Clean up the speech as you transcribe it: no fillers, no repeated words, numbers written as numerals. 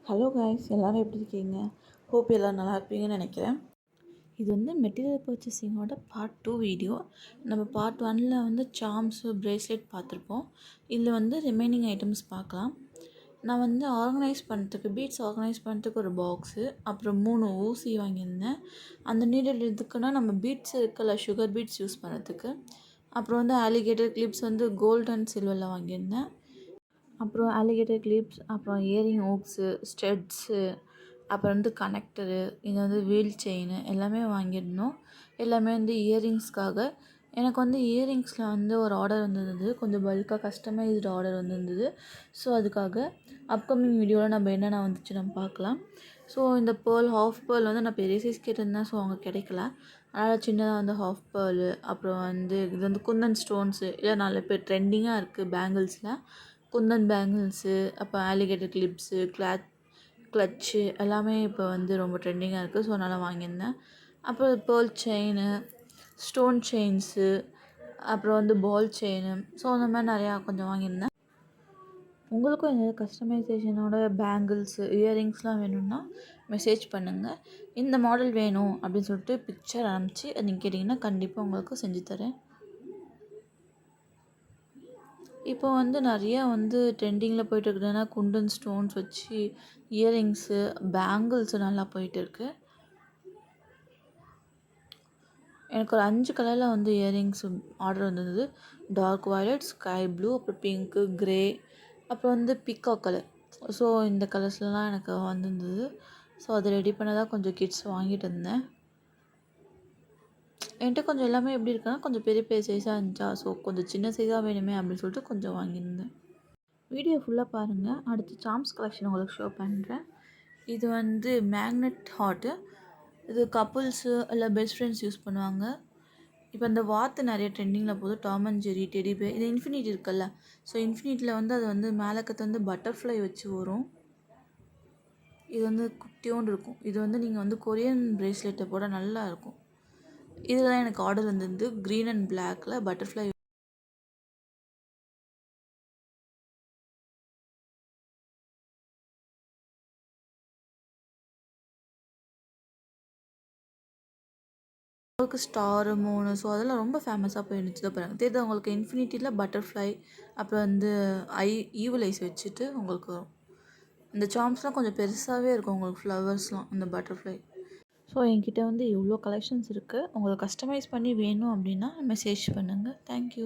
Hello guys, எல்லோரும் எப்படி இருக்கீங்க? ஹோப் எல்லோரும் நல்லா இருப்பீங்கன்னு நினைக்கிறேன். இது வந்து மெட்டீரியல் பர்ச்சேசிங்கோட பார்ட் 2 வீடியோ. நம்ம பார்ட் 1ல் வந்து சார்ம்ஸு ப்ரேஸ்லெட் பார்த்துருப்போம். இதில் வந்து ரிமைனிங் ஐட்டம்ஸ் பார்க்கலாம். நான் வந்து பீட்ஸ் ஆர்கனைஸ் பண்ணுறதுக்கு ஒரு பாக்ஸு, அப்புறம் 3 ஊசி வாங்கியிருந்தேன். அந்த நீடல் எதுக்குன்னா நம்ம பீட்ஸ் இருக்குல்ல, சுகர் பீட்ஸ் யூஸ் பண்ணுறதுக்கு. அப்புறம் வந்து ஆலிகேட்டர் கிளிப்ஸ் வந்து கோல்ட் அண்ட் சில்வரில் வாங்கியிருந்தேன். அப்புறம் ஆலிகேட்டர் கிளிப்ஸ், அப்புறம் இயரிங் ஹூக்ஸு, ஸ்டெட்ஸு, அப்புறம் வந்து கனெக்டரு, இது வந்து வீல் செயின் எல்லாமே வாங்கியிருந்தோம். எல்லாமே வந்து இயரிங்ஸ்க்காக. எனக்கு வந்து இயரிங்ஸில் வந்து ஒரு ஆர்டர் வந்திருந்தது, கொஞ்சம் பல்காக கஸ்டமைஸ்டு ஆர்டர் வந்திருந்தது. ஸோ அதுக்காக அப்கமிங் வீடியோவில் நம்ம என்னென்ன வந்துச்சு நம்ம பார்க்கலாம். ஸோ இந்த ஹாஃப் பேர்ல் வந்து நான் பெரிய சைஸ் கேட்டிருந்தேன், ஸோ அவங்க கிடைக்கல. அதனால் சின்னதாக வந்து ஹாஃப் பேர்லு, அப்புறம் வந்து இது வந்து குந்தன் ஸ்டோன்ஸு, இல்லை நல்ல பேர் ட்ரெண்டிங்காக இருக்குது பேங்கிள்ஸில். குந்தன் பேங்கிள்ஸு, அப்போ ஆலிகேட்டர் கிளிப்ஸு, கிளச்சு எல்லாமே இப்போ வந்து ரொம்ப ட்ரெண்டிங்காக இருக்குது. ஸோ அதனால் வாங்கியிருந்தேன். அப்புறம் பேர்ல் செயினு, ஸ்டோன் செயின்ஸு, அப்புறம் வந்து பால் செயினு, ஸோ அந்த மாதிரி நிறையா கொஞ்சம் வாங்கியிருந்தேன். உங்களுக்கும் எதாவது கஸ்டமைசேஷனோட பேங்கிள்ஸு, இயரிங்ஸ்லாம் வேணும்னா மெசேஜ் பண்ணுங்கள். இந்த மாடல் வேணும் அப்படின்னு சொல்லிட்டு பிக்சர் அனுப்பிச்சி அது நீங்கள் கேட்டிங்கன்னா கண்டிப்பாக உங்களுக்கு செஞ்சு தரேன். இப்போ வந்து நிறையா வந்து ட்ரெண்டிங்கில் போய்ட்டு இருக்குதுன்னா குந்தன் ஸ்டோன்ஸ் வச்சு இயரிங்ஸு, பேங்கிள்ஸு நல்லா போயிட்டுருக்கு. எனக்கு ஒரு 5 கலரில் வந்து இயரிங்ஸ் ஆர்டர் வந்திருந்தது. டார்க் வயலட், ஸ்கை ப்ளூ, அப்புறம் பிங்க்கு, க்ரே, அப்புறம் வந்து பிகாக் கலர். ஸோ இந்த கலர்ஸ்லாம் எனக்கு வந்திருந்தது. ஸோ அது ரெடி பண்ணதாக கொஞ்சம் கிட்ஸ் வாங்கிட்டு இருந்தேன். என்கிட்ட கொஞ்சம் எல்லாமே எப்படி இருக்குன்னா கொஞ்சம் பெரிய பெரிய சைஸாக இருந்துச்சா, ஸோ கொஞ்சம் சின்ன சைஸாக வேணுமே அப்படின்னு சொல்லிட்டு கொஞ்சம் வாங்கியிருந்தேன். வீடியோ ஃபுல்லாக பாருங்கள். அடுத்து சார்ம்ஸ் கலெக்ஷன் உங்களுக்கு ஷோ பண்ணுறேன். இது வந்து மேக்னெட் ஹார்ட்டு. இது கப்புள்ஸு இல்லை பெஸ்ட் ஃப்ரெண்ட்ஸ் யூஸ் பண்ணுவாங்க. இப்போ இந்த வாத்து நிறைய ட்ரெண்டிங்கில் போகுது. Tom and Jerry, teddy bear, இது இன்ஃபினிட் இருக்குல்ல, ஸோ இன்ஃபினிட்டில் வந்து அது வந்து மேலக்கத்து வந்து பட்டர்ஃப்ளை வச்சு வரும். இது வந்து குட்டியோண்டு இருக்கும். இது வந்து நீங்கள் வந்து கொரியன் ப்ரேஸ்லெட்டை போட நல்லா இருக்கும். இதில் தான் எனக்கு ஆர்டர் வந்திருந்து க்ரீன் அண்ட் பிளாக்கில் பட்டர்ஃப்ளை. உங்களுக்கு ஸ்டாரு, மூணு, ஸோ அதெல்லாம் ரொம்ப ஃபேமஸாக போயிருந்துச்சு. தான் பாருங்கள் தெரியுது உங்களுக்கு. இன்ஃபினிட்டியில் பட்டர்ஃப்ளை, அப்புறம் வந்து ஈவில் ஐஸ் வச்சுட்டு உங்களுக்கு வரும். இந்த சார்ம்ஸ்லாம் கொஞ்சம் பெருசாகவே இருக்கும் உங்களுக்கு, ஃப்ளவர்ஸ்லாம், இந்த பட்டர்ஃப்ளை. ஸோ என்கிட்ட வந்து இவ்வளோ கலெக்ஷன்ஸ் இருக்குது. உங்களுக்கு கஸ்டமைஸ் பண்ணி வேணும் அப்படின்னா மெசேஜ் பண்ணுங்கள். தேங்க்யூ.